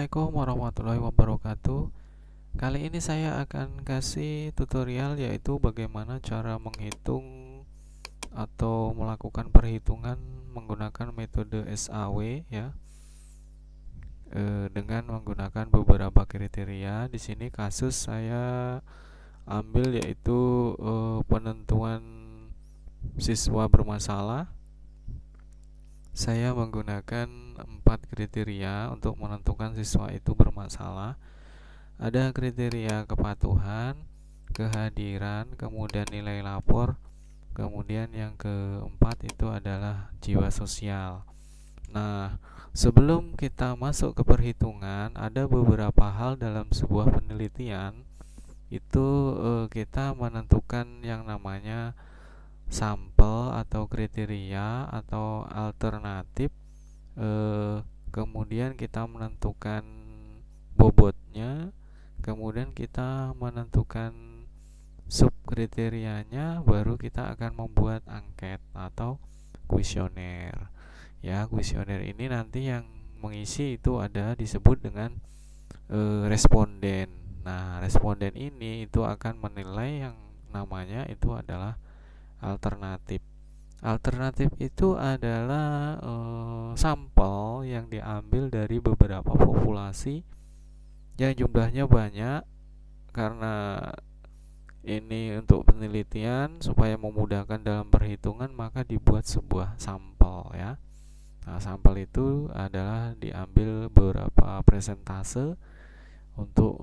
Assalamualaikum warahmatullahi wabarakatuh. Kali ini saya akan kasih tutorial yaitu bagaimana cara menghitung atau melakukan perhitungan menggunakan metode SAW ya. Dengan menggunakan beberapa kriteria. Di sini kasus saya ambil yaitu penentuan siswa bermasalah. Saya menggunakan 4 kriteria untuk menentukan siswa itu bermasalah. Ada kriteria kepatuhan, kehadiran, kemudian nilai lapor, kemudian yang keempat itu adalah jiwa sosial. Nah, sebelum kita masuk ke perhitungan, ada beberapa hal dalam sebuah penelitian itu kita menentukan yang namanya sampel atau kriteria atau alternatif. Kemudian kita menentukan bobotnya, kemudian kita menentukan subkriterianya, baru kita akan membuat angket atau kuesioner. Ya, kuesioner ini nanti yang mengisi itu ada disebut dengan responden. Nah, responden ini itu akan menilai yang namanya itu adalah alternatif. Alternatif itu adalah sampel yang diambil dari beberapa populasi yang jumlahnya banyak. Karena ini untuk penelitian supaya memudahkan dalam perhitungan, maka dibuat sebuah sampel ya. Nah, sampel itu adalah diambil beberapa presentase untuk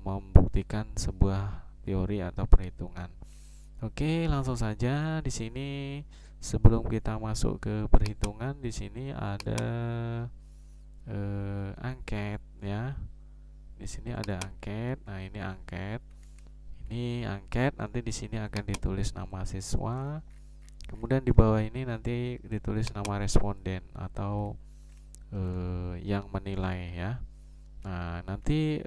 membuktikan sebuah teori atau perhitungan. Oke, langsung saja. Di sini sebelum kita masuk ke perhitungan, di sini ada angket ya. Di sini ada angket. Nah, ini angket. Ini angket. Nanti di sini akan ditulis nama siswa. Kemudian di bawah ini nanti ditulis nama responden atau yang menilai ya. Nah, nanti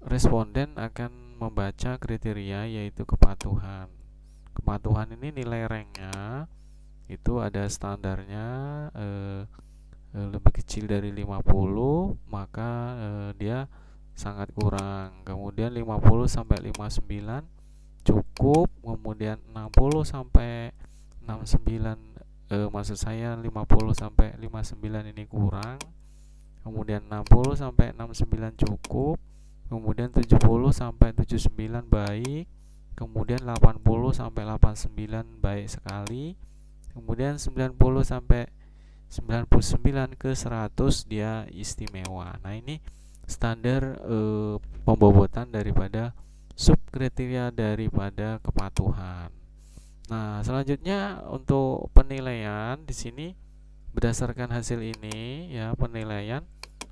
responden akan membaca kriteria yaitu kepatuhan. Kepatuhan ini nilai ranknya itu ada standarnya lebih kecil dari 50, maka dia sangat kurang. Kemudian 50 sampai 59 cukup, kemudian 60 sampai 69 maksud saya 50 sampai 59 ini kurang. Kemudian 60 sampai 69 cukup. Kemudian 70 sampai 79 baik. Kemudian 80 sampai 89 baik sekali. Kemudian 90 sampai 99 ke 100 dia istimewa. Nah, ini standar pembobotan daripada subkriteria daripada kepatuhan. Nah, selanjutnya untuk penilaian di sini berdasarkan hasil ini ya, penilaian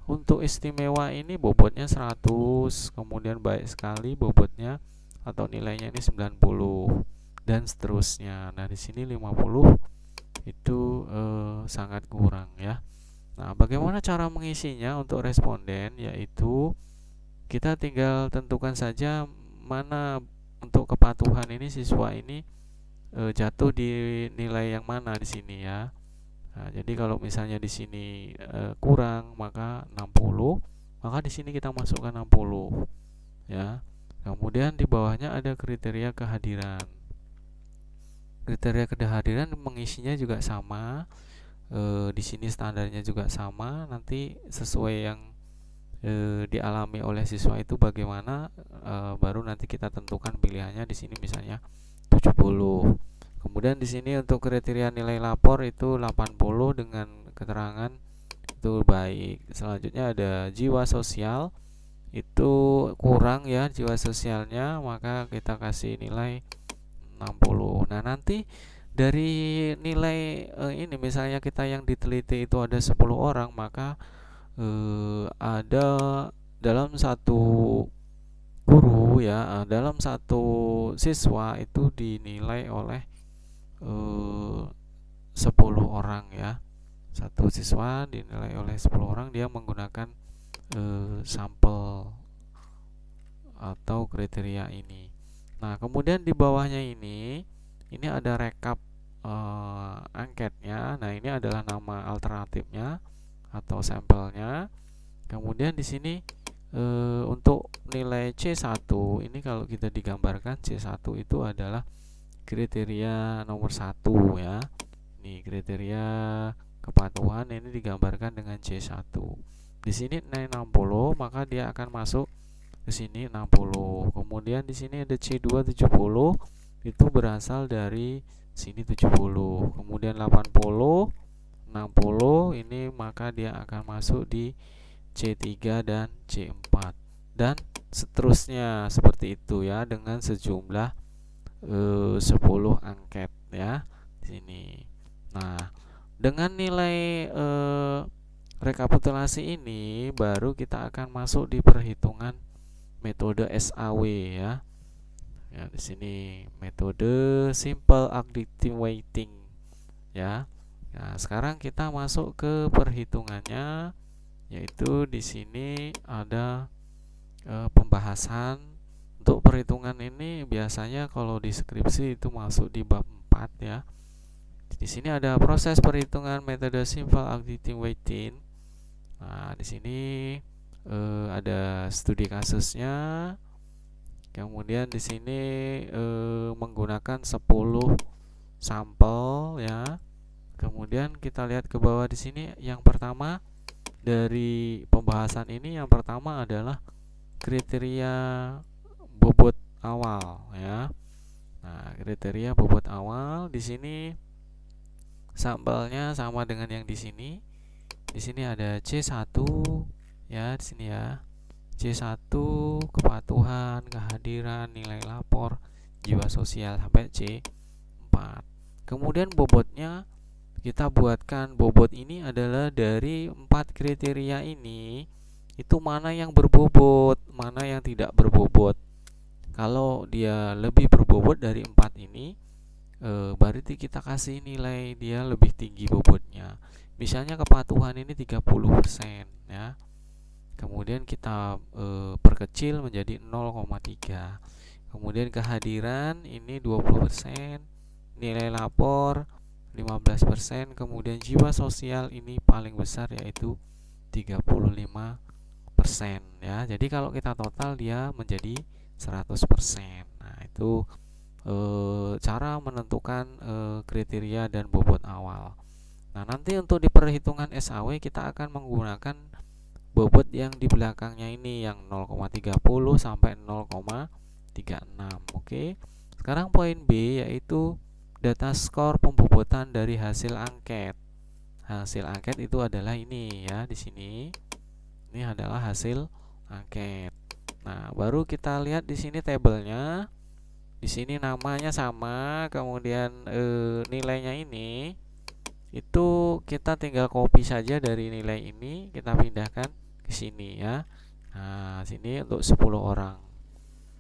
untuk istimewa ini bobotnya 100, kemudian baik sekali bobotnya atau nilainya ini 90 dan seterusnya. Nah, di sini 50 itu sangat kurang ya. Nah, bagaimana cara mengisinya untuk responden? Yaitu kita tinggal tentukan saja mana untuk kepatuhan ini siswa ini jatuh di nilai yang mana di sini ya. Nah, jadi kalau misalnya di sini kurang maka 60, maka di sini kita masukkan 60 ya. Kemudian di bawahnya ada kriteria kehadiran. Kriteria kehadiran mengisinya juga sama. Di sini standarnya juga sama. Nanti sesuai yang dialami oleh siswa itu bagaimana, baru nanti kita tentukan pilihannya. Di sini misalnya 70. Kemudian di sini untuk kriteria nilai lapor itu 80 dengan keterangan itu baik. Selanjutnya ada jiwa sosial, itu kurang ya jiwa sosialnya, maka kita kasih nilai 60. Nah, nanti dari nilai ini misalnya kita yang diteliti itu ada 10 orang, maka ada dalam satu guru ya, dalam satu siswa itu dinilai oleh 10 orang ya. Satu siswa dinilai oleh 10 orang, dia menggunakan sampel atau kriteria ini. Nah, kemudian di bawahnya ini ada rekap angketnya. Nah, ini adalah nama alternatifnya atau sampelnya. Kemudian di sini untuk nilai C1 ini kalau kita digambarkan, C1 itu adalah kriteria nomor 1 ya. Ini kriteria kepatuhan ini digambarkan dengan C1. Di sini nilai 60, maka dia akan masuk ke sini 60. Kemudian di sini ada C2 70, itu berasal dari sini 70. Kemudian 80, 60 ini maka dia akan masuk di C3 dan C4 dan seterusnya seperti itu ya, dengan sejumlah 10 angket ya di sini. Nah, dengan nilai rekapitulasi ini baru kita akan masuk di perhitungan metode SAW ya. Ya, di sini metode simple additive weighting ya. Nah, sekarang kita masuk ke perhitungannya, yaitu di sini ada pembahasan. Untuk perhitungan ini biasanya kalau di skripsi itu masuk di bab 4 ya. Di sini ada proses perhitungan metode simple additive weighting. Nah, di sini ada studi kasusnya. Kemudian di sini menggunakan 10 sampel ya. Kemudian kita lihat ke bawah di sini, yang pertama dari pembahasan ini yang pertama adalah kriteria bobot awal ya. Nah, kriteria bobot awal di sini sampelnya sama dengan yang di sini. Di sini ada C1 ya, di sini ya. C1 kepatuhan, kehadiran, nilai lapor, jiwa sosial sampai C4. Kemudian bobotnya kita buatkan, bobot ini adalah dari 4 kriteria ini, itu mana yang berbobot, mana yang tidak berbobot. Kalau dia lebih berbobot dari 4 ini, berarti kita kasih nilai dia lebih tinggi bobotnya. Misalnya kepatuhan ini 30% ya. Kemudian kita perkecil menjadi 0,3. Kemudian kehadiran ini 20%, nilai lapor 15%, kemudian jiwa sosial ini paling besar yaitu 35% ya. Jadi kalau kita total dia menjadi 100%. Nah, itu cara menentukan kriteria dan bobot awal. Nah, nanti untuk di perhitungan SAW kita akan menggunakan bobot yang di belakangnya ini, yang 0,30 sampai 0,36. Oke. Sekarang poin B yaitu data skor pembobotan dari hasil angket. Hasil angket itu adalah ini ya, di sini. Ini adalah hasil angket. Nah, baru kita lihat di sini tabelnya. Di sini namanya sama, kemudian nilainya ini itu kita tinggal copy saja dari nilai ini, kita pindahkan ke sini ya. Nah, sini untuk 10 orang.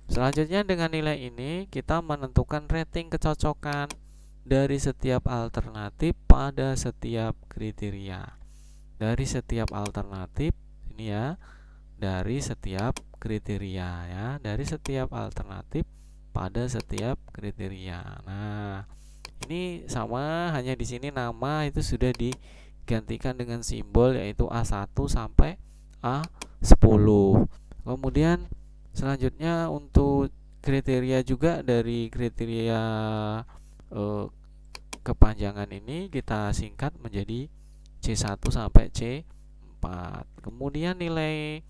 Selanjutnya dengan nilai ini kita menentukan rating kecocokan dari setiap alternatif pada setiap kriteria. Dari setiap alternatif ini ya, dari setiap kriteria ya, dari setiap alternatif pada setiap kriteria. Nah, ini sama, hanya di sini nama itu sudah digantikan dengan simbol yaitu A1 sampai A10. Kemudian selanjutnya untuk kriteria juga, dari kriteria kepanjangan ini kita singkat menjadi C1 sampai C4. Kemudian nilai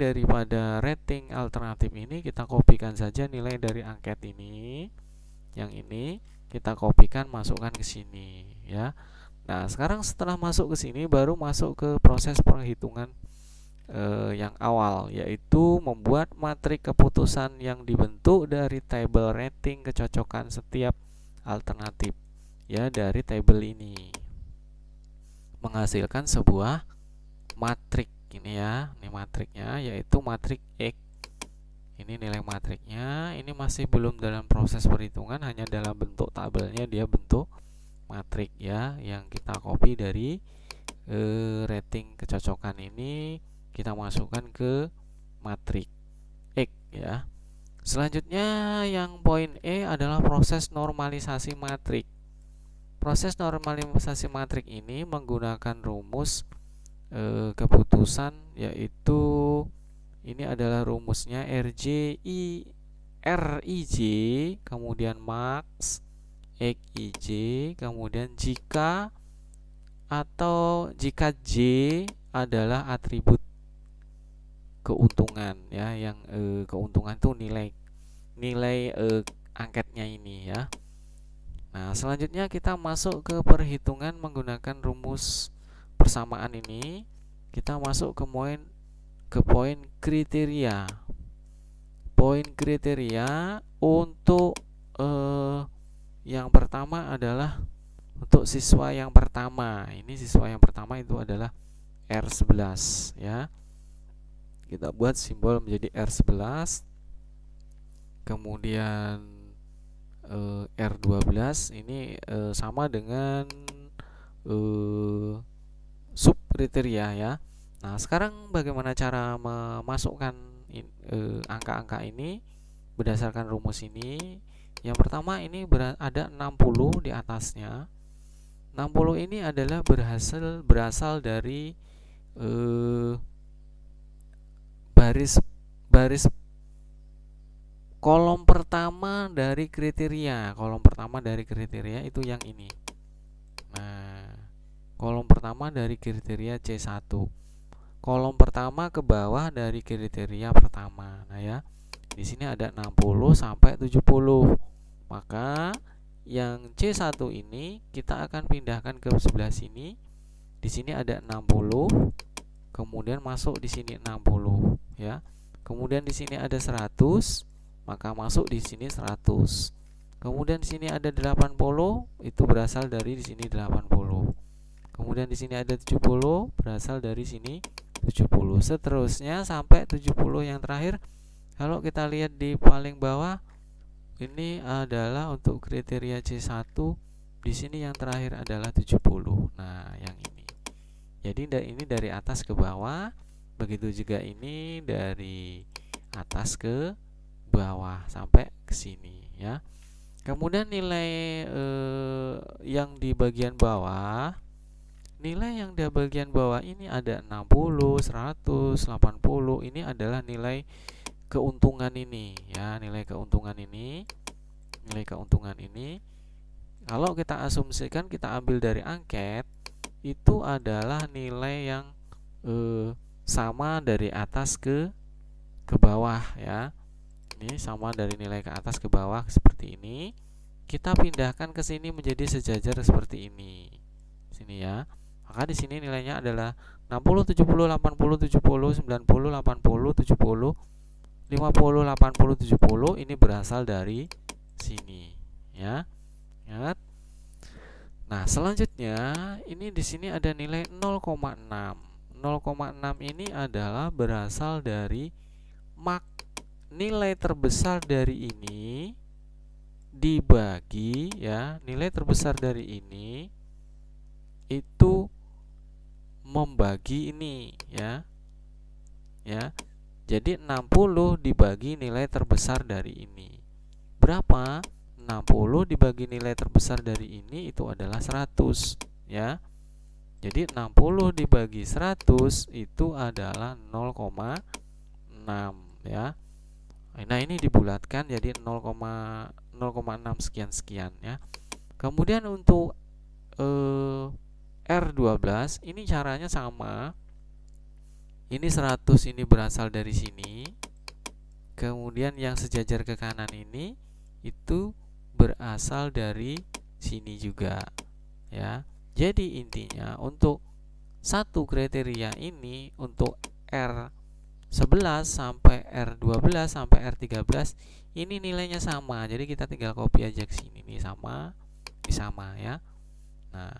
daripada rating alternatif ini kita kopikan saja nilai dari angket ini. Yang ini kita kopikan, masukkan ke sini ya. Nah, sekarang setelah masuk ke sini baru masuk ke proses perhitungan yang awal, yaitu membuat matrik keputusan yang dibentuk dari tabel rating kecocokan setiap alternatif ya, dari tabel ini menghasilkan sebuah matrik ini ya. Ini matriknya yaitu matrik X. Ini nilai matriknya. Ini masih belum dalam proses perhitungan, hanya dalam bentuk tabelnya dia bentuk matrik ya, yang kita copy dari rating kecocokan ini kita masukkan ke matrik X ya. Selanjutnya yang poin E adalah proses normalisasi matrik. Proses normalisasi matrik ini menggunakan rumus keputusan, yaitu ini adalah rumusnya RIJ, kemudian max XIJ, kemudian jika J adalah atribut keuntungan ya, yang keuntungan itu nilai angketnya ini ya. Nah, selanjutnya kita masuk ke perhitungan menggunakan rumus persamaan ini. Kita masuk ke poin kriteria. Poin kriteria untuk yang pertama adalah untuk siswa yang pertama. Ini siswa yang pertama itu adalah R11 ya. Kita buat simbol menjadi R11. Kemudian R12 ini sama dengan sub kriteria ya. Nah, sekarang bagaimana cara memasukkan angka-angka ini berdasarkan rumus ini? Yang pertama, ini ada 60 di atasnya. 60 ini adalah berasal dari baris kolom pertama dari kriteria. Kolom pertama dari kriteria itu yang ini. Nah, kolom pertama dari kriteria C1. Kolom pertama ke bawah dari kriteria pertama. Nah ya, di sini ada 60 sampai 70. Maka yang C1 ini kita akan pindahkan ke sebelah sini. Di sini ada 60, kemudian masuk di sini 60 ya. Kemudian di sini ada 100, maka masuk di sini 100. Kemudian di sini ada 80, itu berasal dari di sini 80. Kemudian di sini ada 70, berasal dari sini 70. Seterusnya sampai 70 yang terakhir. Kalau kita lihat di paling bawah, ini adalah untuk kriteria C1. Di sini yang terakhir adalah 70. Nah, yang ini. Jadi ini dari atas ke bawah, begitu juga ini dari atas ke bawah sampai ke sini ya. Kemudian nilai yang di bagian bawah, ini ada 60, 100, 80. Ini adalah nilai keuntungan ini ya, nilai keuntungan ini. Kalau kita asumsikan, kita ambil dari angket, itu adalah nilai yang sama dari atas ke bawah ya. Ini sama dari nilai ke atas ke bawah seperti ini. Kita pindahkan ke sini menjadi sejajar seperti ini. Sini ya. Maka di sini nilainya adalah 60, 70, 80, 70, 90, 80, 70, 50, 80, 70. Ini berasal dari sini ya. Ingat. Nah, selanjutnya ini di sini ada nilai 0,6. 0,6 ini adalah berasal dari nilai terbesar dari ini dibagi ya, nilai terbesar dari ini itu membagi ini ya. Ya. Jadi 60 dibagi nilai terbesar dari ini. Berapa? 60 dibagi nilai terbesar dari ini itu adalah 100 ya. Jadi 60 dibagi 100 itu adalah 0,6 ya. Nah, ini dibulatkan jadi 0,6 sekian ya. Kemudian untuk R12 ini caranya sama. Ini 100 ini berasal dari sini. Kemudian yang sejajar ke kanan ini itu berasal dari sini juga ya. Jadi intinya untuk satu kriteria ini, untuk R11 sampai R12 sampai R13 ini nilainya sama. Jadi kita tinggal copy aja ke sini, ini sama ya. Nah,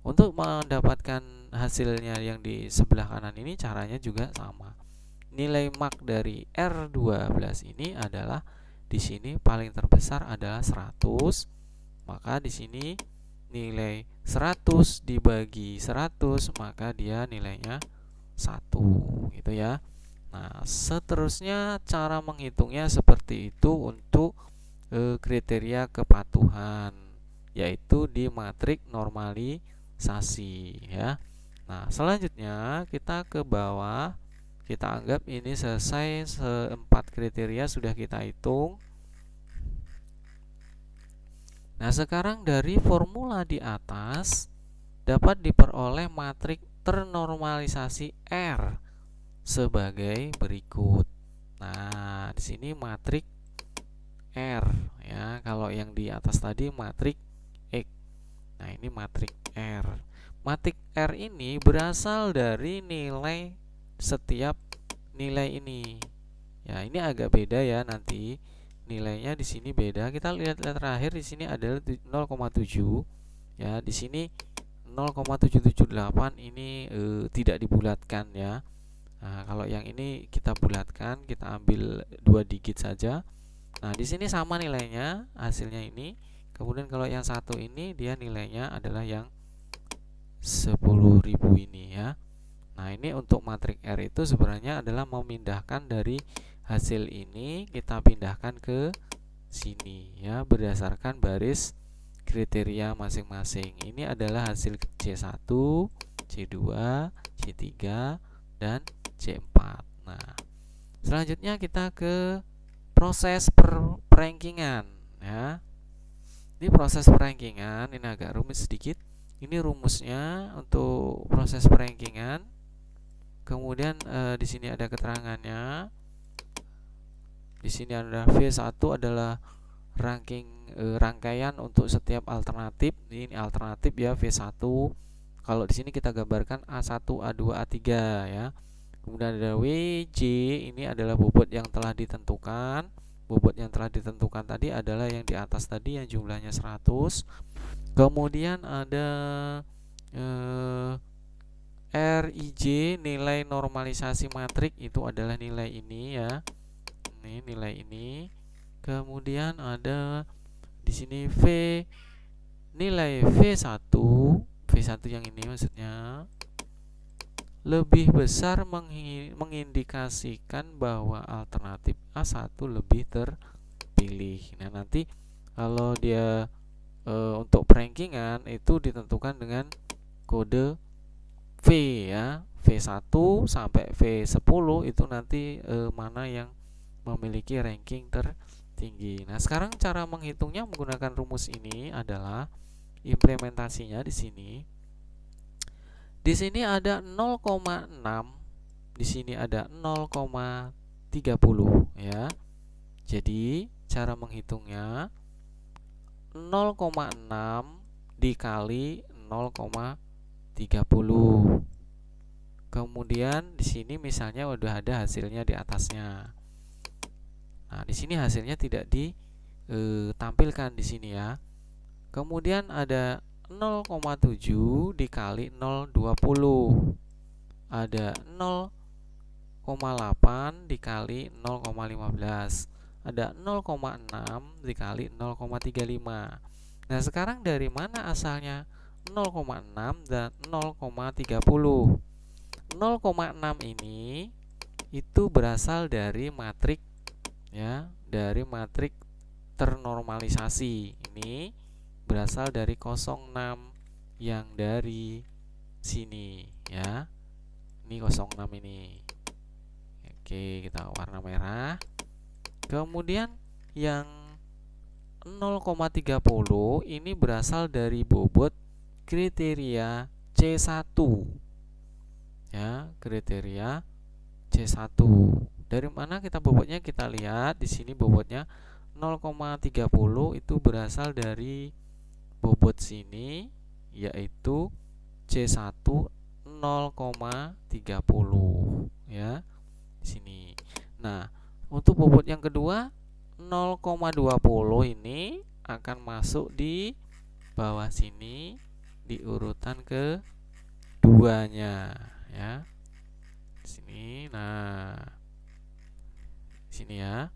untuk mendapatkan hasilnya yang di sebelah kanan ini caranya juga sama. Nilai mak dari R12 ini adalah di sini paling terbesar adalah 100. Maka di sini nilai 100 dibagi 100, maka dia nilainya 1 gitu ya. Nah, seterusnya cara menghitungnya seperti itu untuk kriteria kepatuhan, yaitu di matrik normalisasi ya. Nah, selanjutnya kita ke bawah. Kita anggap ini selesai, seempat kriteria sudah kita hitung. Nah, sekarang dari formula di atas dapat diperoleh matrik ternormalisasi R sebagai berikut. Nah, di sini matrik R ya. Kalau yang di atas tadi matrik X. Nah, ini matrik R. Matrik R ini berasal dari nilai setiap nilai ini. Ya, ini agak beda ya nanti. Nilainya di sini beda. Kita lihat terakhir di sini adalah 0,7. Ya, di sini 0,778 ini tidak dibulatkan ya. Nah, kalau yang ini kita bulatkan, kita ambil 2 digit saja. Nah, di sini sama nilainya, hasilnya ini. Kemudian kalau yang satu ini dia nilainya adalah yang 10.000 ini ya. Nah, ini untuk matrik R itu sebenarnya adalah memindahkan dari hasil ini kita pindahkan ke sini ya, berdasarkan baris kriteria masing-masing. Ini adalah hasil C1, C2, C3, dan C4. Nah, selanjutnya kita ke proses perankingan ya. Ini proses perankingan, ini agak rumit sedikit. Ini rumusnya untuk proses perankingan. Kemudian di sini ada keterangannya. Di sini ada V1 adalah rangkaian untuk setiap alternatif. Ini alternatif ya, V1. Kalau di sini kita gambarkan A1, A2, A3 ya. Kemudian ada WJ, ini adalah bobot yang telah ditentukan. Bobot yang telah ditentukan tadi adalah yang di atas tadi yang jumlahnya 100. Kemudian ada RIJ, nilai normalisasi matrik, itu adalah nilai ini ya. Ini nilai ini. Kemudian ada di sini V, nilai V1 yang ini maksudnya lebih besar, mengindikasikan bahwa alternatif A1 lebih terpilih. Nah, nanti kalau dia untuk perankingan itu ditentukan dengan kode V ya. V1 sampai V10 itu nanti mana yang memiliki ranking tertinggi. Nah, sekarang cara menghitungnya menggunakan rumus ini adalah implementasinya di sini. Di sini ada 0,6, di sini ada 0,30 ya. Jadi cara menghitungnya 0,6 dikali 0,30. Kemudian di sini misalnya udah ada hasilnya di atasnya. Nah, di sini hasilnya tidak ditampilkan di sini ya. Kemudian ada 0,7 dikali 0,20. Ada 0,8 dikali 0,15. Ada 0,6 dikali 0,35. Nah, sekarang dari mana asalnya 0,6 dan 0,30? 0,6 ini itu berasal dari matrik ya, dari matrik ternormalisasi. Ini berasal dari 06 yang dari sini ya. Ini 06 ini. Oke, kita warna merah. Kemudian yang 0,30 ini berasal dari bobot kriteria C1 ya, kriteria C1. Dari mana kita bobotnya? Kita lihat di sini bobotnya 0,30 itu berasal dari bobot sini, yaitu C1 0,30 ya di sini. Nah, untuk bobot yang kedua 0,20 ini akan masuk di bawah sini di urutan keduanya ya. Di sini. Nah, di sini ya.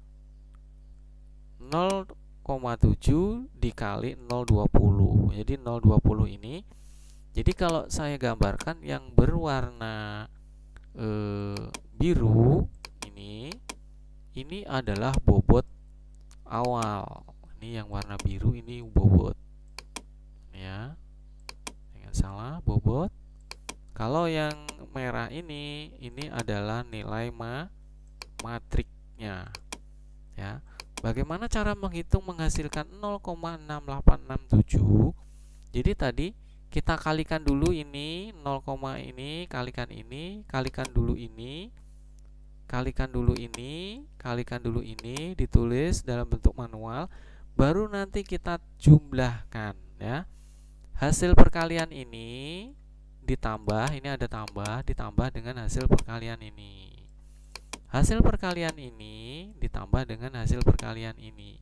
0,7 dikali 0,20. Jadi 0,20 ini. Jadi kalau saya gambarkan yang berwarna biru ini adalah bobot awal. Ini yang warna biru ini bobot. Ya. Jangan salah, bobot. Kalau yang merah ini adalah nilai matriknya, ya. Bagaimana cara menghitung menghasilkan 0,6867? Jadi tadi kita kalikan dulu ini 0, ini kalikan ini, kalikan dulu ini, kalikan dulu ini, kalikan dulu ini, ditulis dalam bentuk manual, baru nanti kita jumlahkan, ya. Hasil perkalian ini ditambah, ini ada tambah, ditambah dengan hasil perkalian ini. Hasil perkalian ini ditambah dengan hasil perkalian ini.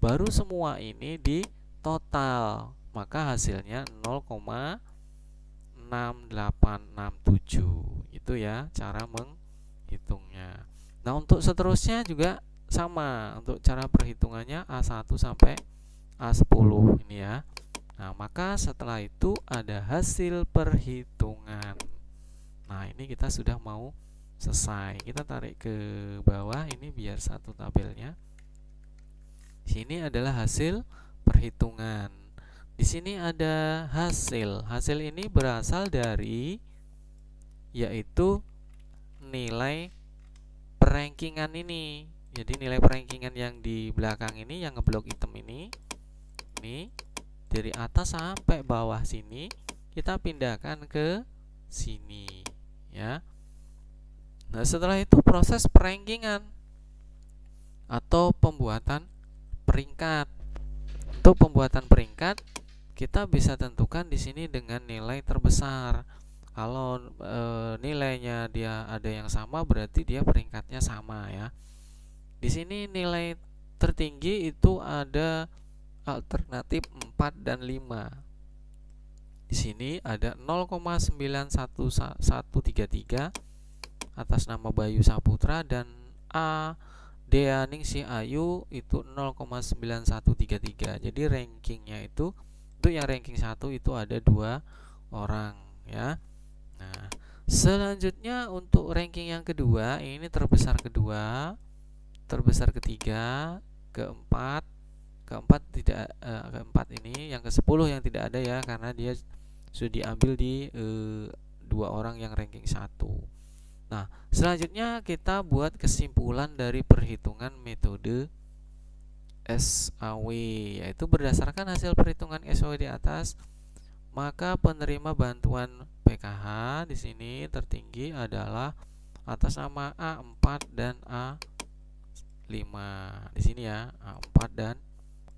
Baru semua ini di total, maka hasilnya 0,6867. Itu ya cara menghitungnya. Nah, untuk seterusnya juga sama. Untuk cara perhitungannya A1 sampai A10 ini ya. Nah, maka setelah itu ada hasil perhitungan. Nah, ini kita sudah mau selesai. Kita tarik ke bawah ini biar satu tabelnya. Sini adalah hasil perhitungan. Di sini ada hasil. Hasil ini berasal dari yaitu nilai perankingan ini. Jadi nilai perankingan yang di belakang ini, yang ngeblok hitam ini dari atas sampai bawah sini kita pindahkan ke sini, ya. Nah, setelah itu proses perankingan atau pembuatan peringkat. Untuk pembuatan peringkat kita bisa tentukan di sini dengan nilai terbesar. Kalau nilainya dia ada yang sama, berarti dia peringkatnya sama, ya. Di sini nilai tertinggi itu ada alternatif 4 dan 5. Di sini ada 0,91133 atas nama Bayu Saputra, dan A Dea Ningsih Ayu itu 0,9133. Jadi rankingnya itu yang ranking 1 itu ada 2 orang, ya. Nah, selanjutnya untuk ranking yang kedua, ini terbesar kedua, terbesar ketiga, keempat tidak, keempat ini, yang ke-10 yang tidak ada ya, karena dia sudah diambil di 2 orang yang ranking 1. Nah, selanjutnya kita buat kesimpulan dari perhitungan metode SAW, yaitu berdasarkan hasil perhitungan SAW di atas, maka penerima bantuan PKH di sini tertinggi adalah atas nama A4 dan A5. Di sini ya, A4 dan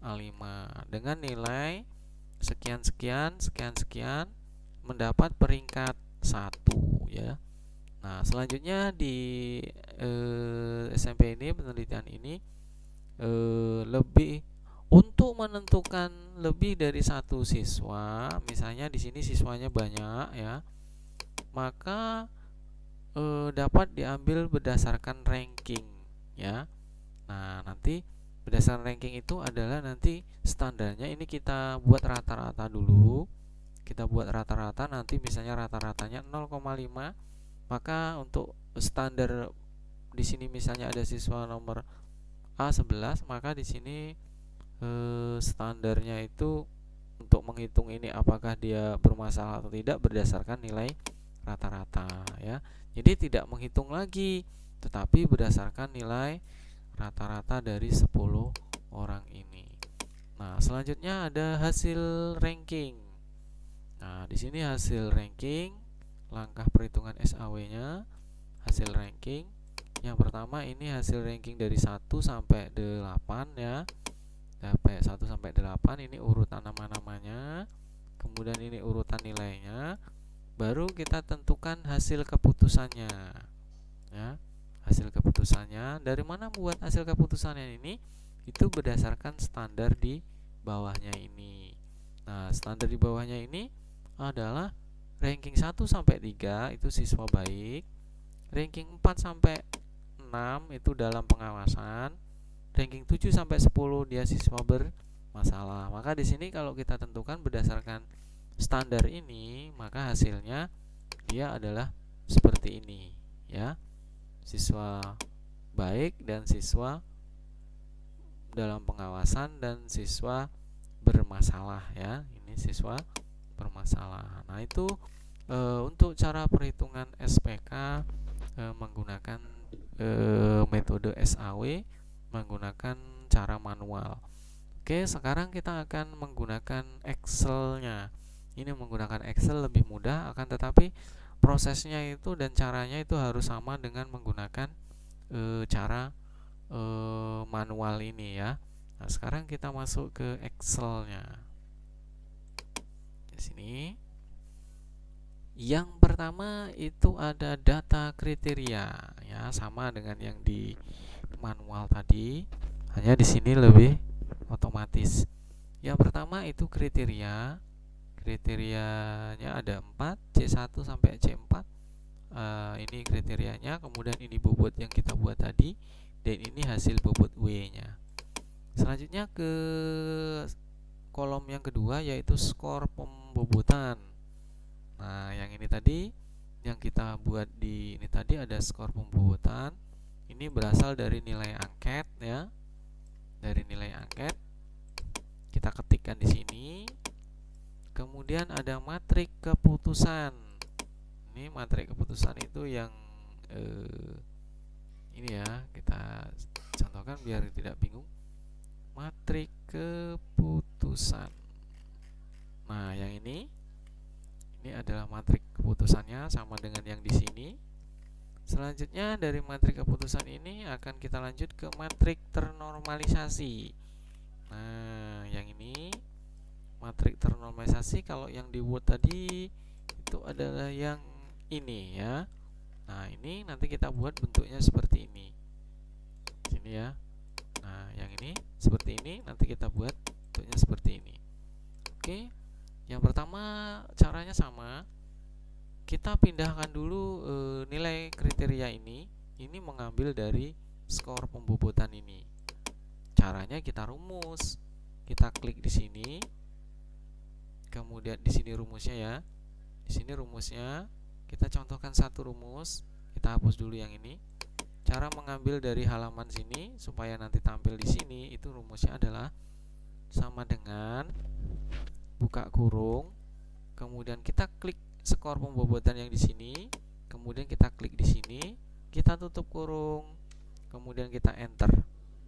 A5 dengan nilai sekian sekian sekian sekian mendapat peringkat 1, ya. Nah, selanjutnya di SMP ini, penelitian ini lebih untuk menentukan lebih dari satu siswa, misalnya di sini siswanya banyak, ya, maka dapat diambil berdasarkan ranking, ya. Nah, nanti berdasarkan ranking itu adalah nanti standarnya ini kita buat rata-rata dulu. Kita buat rata-rata, nanti misalnya rata-ratanya 0,5. Maka untuk standar di sini misalnya ada siswa nomor A11, maka di sini standarnya itu untuk menghitung ini apakah dia bermasalah atau tidak berdasarkan nilai rata-rata, ya. Jadi tidak menghitung lagi, tetapi berdasarkan nilai rata-rata dari 10 orang ini. Nah, selanjutnya ada hasil ranking. Nah, di sini hasil ranking, langkah perhitungan SAW-nya, hasil ranking. Yang pertama ini hasil ranking dari 1 sampai 8, ya. Sampai 1 sampai 8 ini urutan nama-namanya. Kemudian ini urutan nilainya. Baru kita tentukan hasil keputusannya, ya. Hasil keputusannya, dari mana buat hasil keputusannya ini? Itu berdasarkan standar di bawahnya ini. Nah, standar di bawahnya ini adalah ranking 1 sampai 3 itu siswa baik, ranking 4 sampai 6 itu dalam pengawasan, ranking 7 sampai 10 dia siswa bermasalah. Maka di sini kalau kita tentukan berdasarkan standar ini, maka hasilnya dia adalah seperti ini, ya. Siswa baik dan siswa dalam pengawasan dan siswa bermasalah, ya. Ini siswa bermasalah. Nah, itu Untuk cara perhitungan SPK menggunakan metode SAW, menggunakan cara manual. Oke, sekarang kita akan menggunakan Excel-nya. Ini menggunakan Excel lebih mudah, akan tetapi prosesnya itu dan caranya itu harus sama dengan menggunakan cara manual ini ya. Nah, sekarang kita masuk ke Excel-nya. Di sini. Yang pertama itu ada data kriteria ya, sama dengan yang di manual tadi, hanya di sini lebih otomatis. Yang pertama itu kriteria. Kriterianya ada 4, C1 sampai C4. Ini kriterianya, kemudian ini bobot yang kita buat tadi, dan ini hasil bobot W-nya. Selanjutnya ke kolom yang kedua yaitu skor pembobotan. Nah, yang ini tadi yang kita buat di ini tadi ada skor pembobotan. Ini berasal dari nilai angket ya. Dari nilai angket kita ketikkan di sini. Kemudian ada matrik keputusan. Ini matrik keputusan itu yang ini ya, kita contohkan biar tidak bingung. Matrik keputusan. Nah, yang ini adalah matrik keputusannya sama dengan yang di sini. Selanjutnya dari matrik keputusan ini akan kita lanjut ke matrik ternormalisasi. Nah, yang ini matrik ternormalisasi, kalau yang di Word tadi itu adalah yang ini ya. Nah, ini nanti kita buat bentuknya seperti ini. Sini ya. Nah, yang ini seperti ini, nanti kita buat bentuknya seperti ini. Oke. Yang pertama caranya sama. Kita pindahkan dulu nilai kriteria ini mengambil dari skor pembobotan ini. Caranya kita rumus. Kita klik di sini. Kemudian di sini rumusnya ya. Di sini rumusnya kita contohkan satu rumus. Kita hapus dulu yang ini. Cara mengambil dari halaman sini supaya nanti tampil di sini, itu rumusnya adalah sama dengan buka kurung, kemudian kita klik skor pembobotan yang di sini, kemudian kita klik di sini, kita tutup kurung, kemudian kita enter,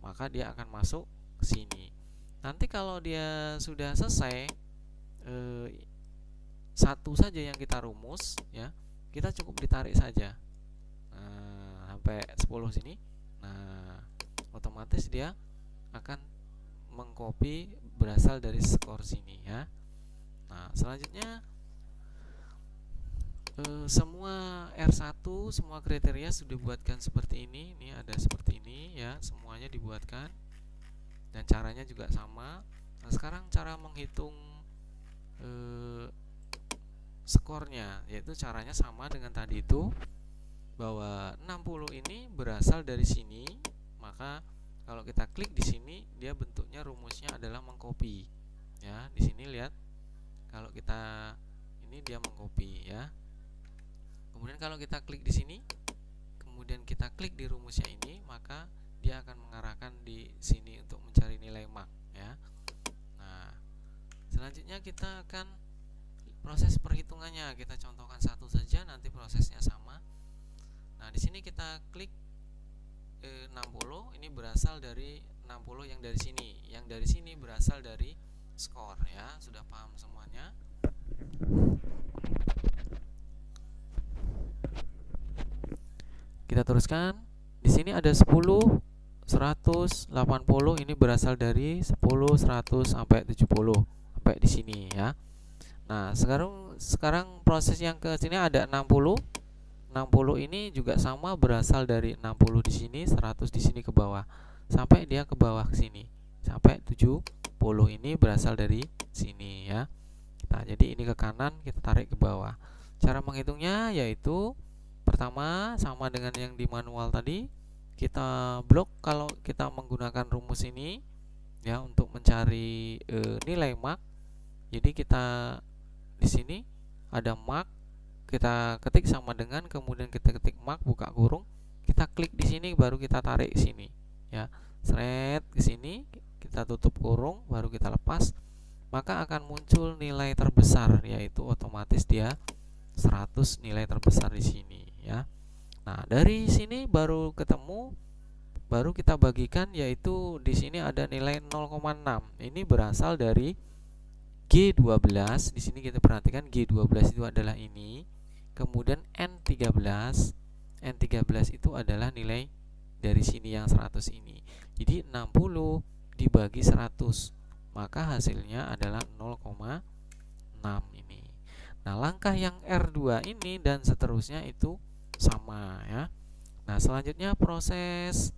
maka dia akan masuk ke sini. Nanti kalau dia sudah selesai satu saja yang kita rumus ya, kita cukup ditarik saja sampai 10 sini. Nah, otomatis dia akan mengcopy berasal dari skor sini ya. Nah, selanjutnya semua R1, semua kriteria sudah dibuatkan seperti ini. Ini ada seperti ini ya, semuanya dibuatkan dan caranya juga sama. Nah, sekarang cara menghitung skornya, yaitu caranya sama dengan tadi itu, bahwa 60 ini berasal dari sini, maka kalau kita klik di sini, dia bentuknya rumusnya adalah mengcopy ya. Di sini lihat, kalau kita ini dia mengcopy ya. Kemudian kalau kita klik di sini, kemudian kita klik di rumusnya ini, maka dia akan mengarahkan di sini untuk mencari nilai mak ya. Nah, selanjutnya kita akan proses perhitungannya. Kita contohkan satu saja, nanti prosesnya sama. Nah, di sini kita klik 60, ini berasal dari 60 yang dari sini. Yang dari sini berasal dari skor ya. Sudah paham semuanya? Kita teruskan. Di sini ada 10, 100, 80, ini berasal dari 10, 100 sampai 70 sampai di sini ya. Nah, sekarang proses yang ke sini ada 60. 60 ini juga sama, berasal dari 60 di sini, 100 di sini ke bawah, sampai dia ke bawah ke sini, sampai 70 ini berasal dari sini ya. Nah, jadi ini ke kanan, kita tarik ke bawah. Cara menghitungnya yaitu pertama sama dengan yang di manual tadi, kita blok kalau kita menggunakan rumus ini ya untuk mencari nilai mak. Jadi kita di sini ada mak, kita ketik sama dengan, kemudian kita ketik mak buka kurung, kita klik di sini baru kita tarik sini ya, seret ke sini, kita tutup kurung baru kita lepas, maka akan muncul nilai terbesar, yaitu otomatis dia 100 nilai terbesar di sini ya. Nah, dari sini baru ketemu, baru kita bagikan, yaitu di sini ada nilai 0,6. Ini berasal dari G12. Di sini kita perhatikan G12 itu adalah ini. Kemudian N13. N13 itu adalah nilai dari sini yang 100 ini. Jadi 60 dibagi 100, maka hasilnya adalah 0,6 ini. Nah, langkah yang R2 ini dan seterusnya itu sama ya. Nah, selanjutnya proses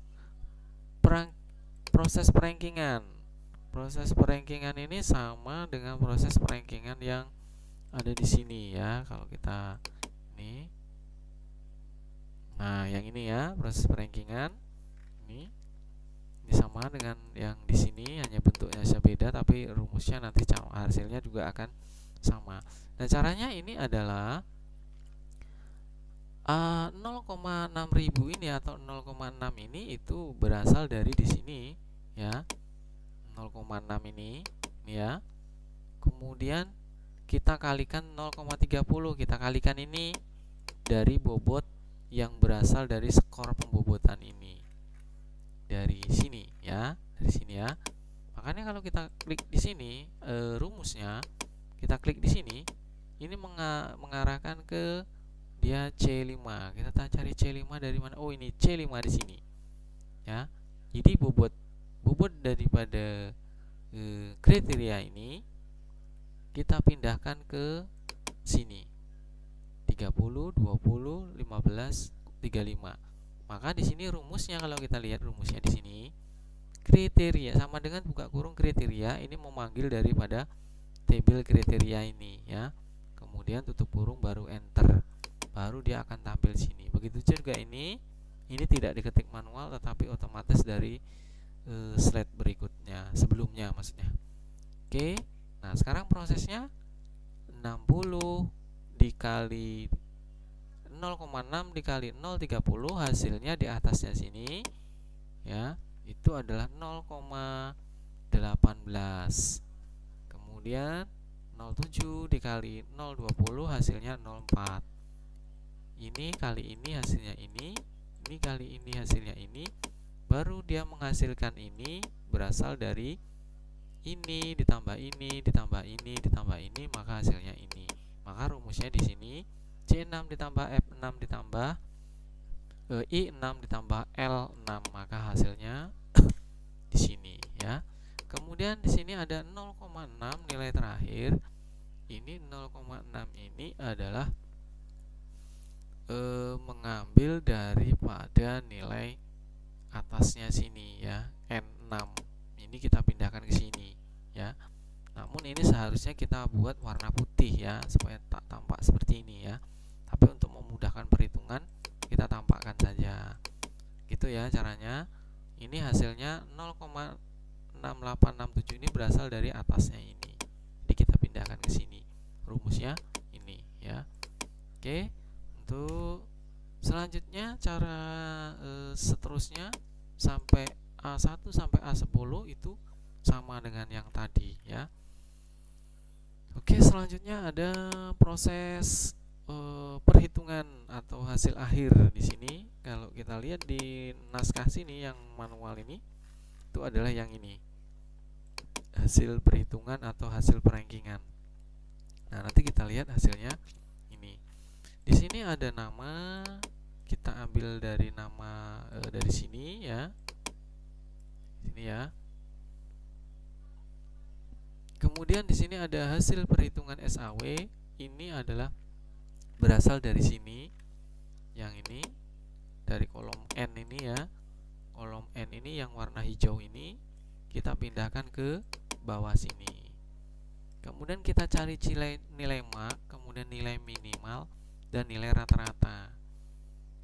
perankingan. Proses perankingan ini sama dengan proses perankingan yang ada di sini ya. Kalau kita ini, nah yang ini ya, proses perankingan ini sama dengan yang di sini, hanya bentuknya saja beda, tapi rumusnya nanti hasilnya juga akan sama. Nah, caranya ini adalah 0,6 ribu ini atau 0,6 ini itu berasal dari di sini ya, 0,6 ini ya. Kemudian kita kalikan 0,30, kita kalikan ini dari bobot yang berasal dari skor pembobotan ini dari sini ya, dari sini ya. Makanya kalau kita klik di sini rumusnya, kita klik di sini, ini mengarahkan ke dia C5. Kita cari C5 dari mana? Oh, ini C5 di sini ya. Jadi bobot daripada kriteria ini kita pindahkan ke sini, 30, 20, 15, 35. Maka di sini rumusnya, kalau kita lihat rumusnya di sini, kriteria sama dengan buka kurung kriteria, ini memanggil daripada tabel kriteria ini ya. Kemudian tutup kurung baru enter, baru dia akan tampil sini. Begitu juga ini tidak diketik manual tetapi otomatis dari slide berikutnya, sebelumnya maksudnya. Oke. Nah, sekarang prosesnya 60 dikali 0,6 dikali 0,30, hasilnya di atasnya sini ya, itu adalah 0,18. Kemudian 0,7 dikali 0,20 hasilnya 0,4. Ini kali ini hasilnya ini kali ini hasilnya ini, baru dia menghasilkan ini berasal dari ini ditambah ini ditambah ini ditambah ini, maka hasilnya ini. Maka rumusnya di sini C6 ditambah F6 ditambah I6 ditambah L6, maka hasilnya di sini ya. Kemudian di sini ada 0,6 nilai terakhir. Ini 0,6 ini adalah mengambil daripada nilai atasnya sini ya, N6. Ini kita pindahkan ke sini ya. Namun ini seharusnya kita buat warna putih ya, supaya tak tampak seperti ini ya. Tapi untuk memudahkan perhitungan, kita tampakkan saja. Gitu ya caranya. Ini hasilnya 0,6867 ini berasal dari atasnya ini. Jadi kita pindahkan ke sini. Rumusnya ini ya. Oke. Untuk selanjutnya cara seterusnya sampai A1 sampai A10 itu sama dengan yang tadi ya. Oke, selanjutnya ada proses perhitungan atau hasil akhir di sini. Kalau kita lihat di naskah sini yang manual ini, itu adalah yang ini, hasil perhitungan atau hasil perankingan. Nah, nanti kita lihat hasilnya ini. Di sini ada nama, kita ambil dari nama dari sini ya. Sini ya. Kemudian di sini ada hasil perhitungan SAW. Ini adalah berasal dari sini. Yang ini dari kolom N ini ya. Kolom N ini yang warna hijau ini kita pindahkan ke bawah sini. Kemudian kita cari nilai mak, kemudian nilai minimal dan nilai rata-rata.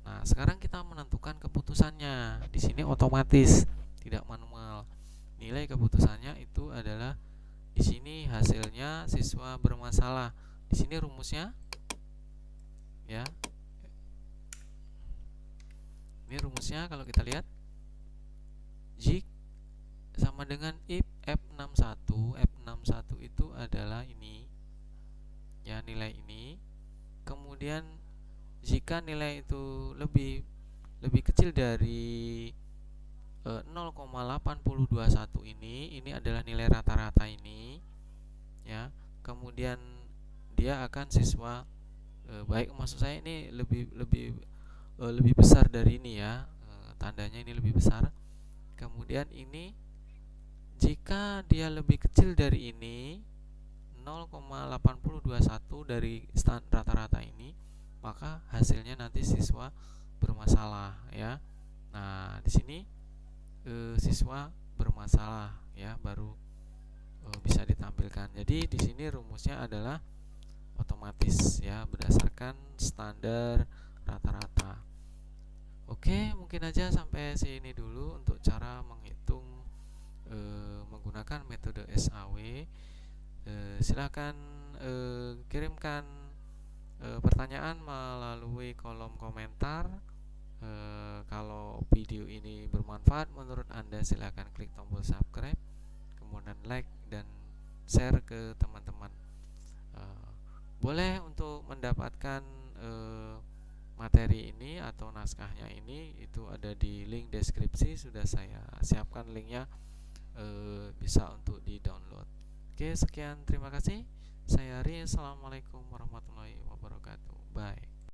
Nah, sekarang kita menentukan keputusannya. Di sini otomatis, tidak manual. Nilai keputusannya itu adalah di sini hasilnya siswa bermasalah. Di sini rumusnya ya. Ini rumusnya kalau kita lihat, jika sama dengan if F61 itu adalah ini ya, nilai ini. Kemudian kemudian jika nilai itu lebih kecil dari 0,8021 ini adalah nilai rata-rata ini ya. Kemudian dia akan siswa baik, maksud saya ini lebih besar dari ini ya, tandanya ini lebih besar. Kemudian ini jika dia lebih kecil dari ini 0,8021 dari rata-rata ini, maka hasilnya nanti siswa bermasalah ya. Nah, di sini siswa bermasalah ya, baru bisa ditampilkan. Jadi di sini rumusnya adalah otomatis ya, berdasarkan standar rata-rata. Oke, mungkin aja sampai sini dulu untuk cara menghitung menggunakan metode SAW. Silahkan kirimkan pertanyaan melalui kolom komentar. Kalau video ini bermanfaat menurut Anda, silahkan klik tombol subscribe, kemudian like dan share ke teman-teman. Boleh untuk mendapatkan materi ini atau naskahnya ini, itu ada di link deskripsi, sudah saya siapkan linknya, bisa untuk di download. Oke, sekian, terima kasih. Saya Ari, assalamualaikum warahmatullahi wabarakatuh. Bye.